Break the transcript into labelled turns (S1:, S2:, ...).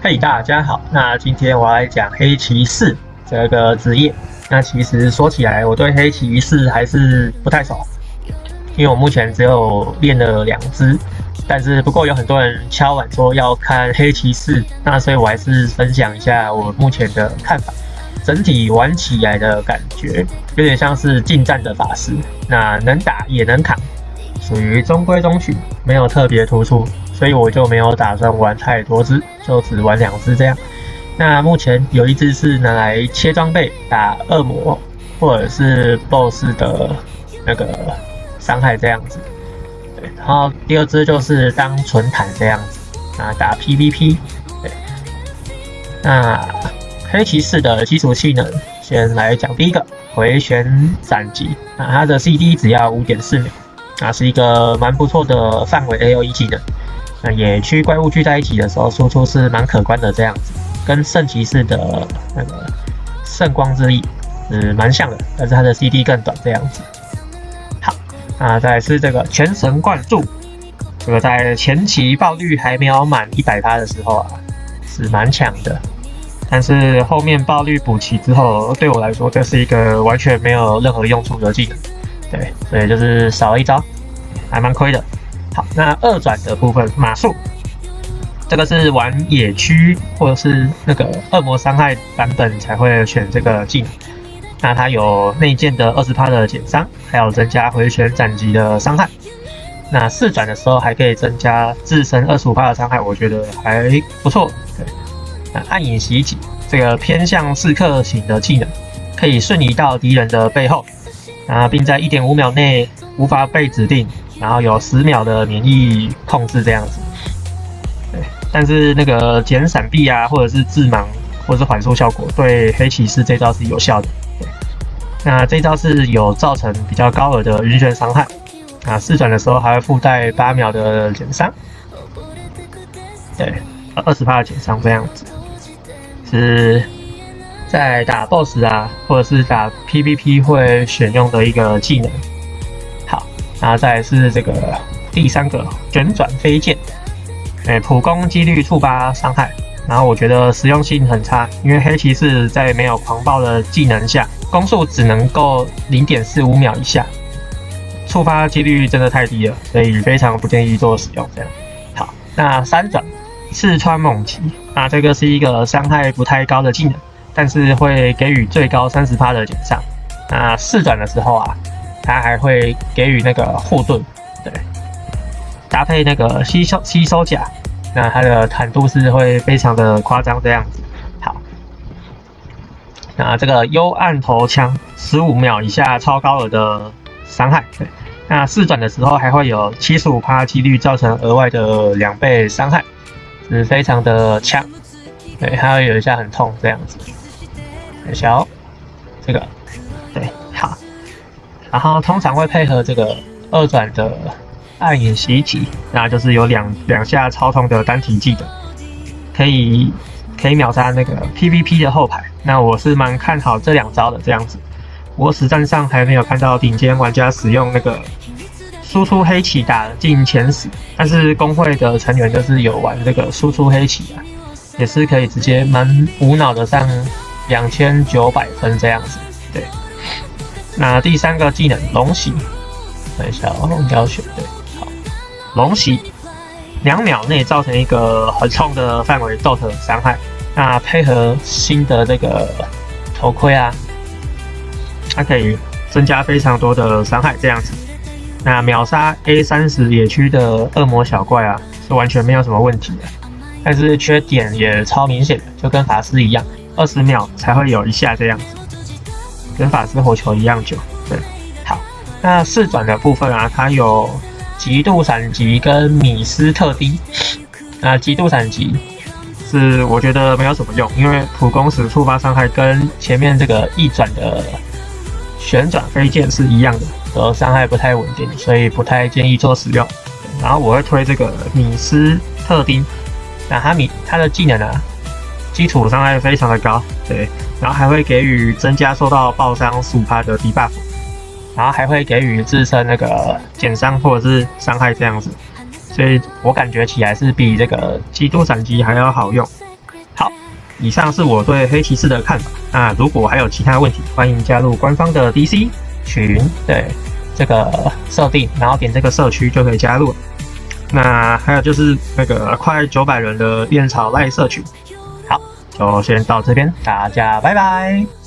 S1: 嘿，大家好，那今天我要来讲黑骑士这个职业。那其实说起来，我对黑骑士还是不太熟，因为我目前只有练了2只，但是不过有很多人敲碗说要看黑骑士，那所以我还是分享一下我目前的看法。整体玩起来的感觉有点像是近战的法师，那能打也能扛，属于中规中矩，没有特别突出，所以我就没有打算玩太多只，就只玩2只这样。那目前有一只是拿来切装备打恶魔或者是 BOSS 的那个伤害这样子，对。然后第2只就是当纯坦这样子，打 PVP。对，那黑骑士的基础技能，先来讲第一个回旋斩击，它的 CD 只要 5.4 秒，是一个蛮不错的范围 AOE 技能。那野区怪物聚在一起的时候，输出是蛮可观的这样子，跟圣骑士的那个圣光之翼是蛮像的，但是它的 CD 更短这样子。好，那再来是这个全神贯注，这个在前期爆率还没有满100%的时候是蛮强的。但是后面爆率补齐之后，对我来说这是一个完全没有任何用处的技能，对，所以就是少了一招，还蛮亏的。好，那2转的部分，马术，这个是玩野区或者是那个恶魔伤害版本才会选这个技能。那它有内建的20%的减伤，还有增加回旋斩击的伤害。那4转的时候还可以增加自身25%的伤害，我觉得还不错。对。那暗影袭击这个偏向刺客型的技能，可以瞬移到敌人的背后，并在 1.5 秒内无法被指定，然后有10秒的免疫控制这样子。对，但是那个减闪避或者是致盲或者是缓速效果，对黑骑士这招是有效的。对，那这招是有造成比较高额的晕眩伤害。4转的时候还会附带8秒的减伤。对，20%的减伤这样子。是在打 BOSS 或者是打 PVP 会选用的一个技能。好，然后再来是这个第3个旋转飞剑，普攻几率触发伤害，然后我觉得实用性很差，因为黑骑士在没有狂暴的技能下，攻速只能够 0.45 秒以下，触发几率真的太低了，所以非常不建议做使用这样。好，那3转刺穿猛骑，这个是一个伤害不太高的技能，但是会给予最高 30% 的减伤。4转的时候它还会给予那个护盾，对，搭配那个吸收甲，那它的坦度是会非常的夸张这样子。好，那这个幽暗头枪15秒以下超高额的伤害，对，那4转的时候还会有 75% 几率造成额外的2倍伤害。是非常的强，对，它会有一下很痛这样子。小这个，对，好，然后通常会配合这个2转的暗影袭击，那就是有两下超痛的单体技能，可以秒杀那个 PVP 的后排。那我是蛮看好这2招的这样子。我实战上还没有看到顶尖玩家使用那个输出黑骑打进前10，但是公会的成员就是有玩这个输出黑骑也是可以直接蛮无脑的上2900分这样子。对，那第3个技能龙袭，等一下要选对，好，龙袭2秒内造成一个很痛的范围 dot 伤害，那配合新的这个头盔它可以增加非常多的伤害这样子。那秒杀 A30 野区的恶魔小怪是完全没有什么问题的，但是缺点也超明显的，就跟法师一样，20秒才会有一下这样子，跟法师火球一样久。对，好，那4转的部分它有极度闪击跟米斯特低。那极度闪击是我觉得没有什么用，因为普攻时触发伤害跟前面这个1转的旋转飞剑是一样的，伤害不太稳定，所以不太建议做使用。然后我会推这个米斯特丁，那它的技能基础伤害非常的高，对，然后还会给予增加受到爆伤15%的 debuff， 然后还会给予自身那个减伤或者是伤害这样子，所以我感觉起来是比这个极度闪击还要好用。以上是我对黑骑士的看法。那如果还有其他问题，欢迎加入官方的 DC 群，对这个设定，然后点这个社区就可以加入。那还有就是那个快900人的练草赖社群。好，就先到这边，大家拜拜。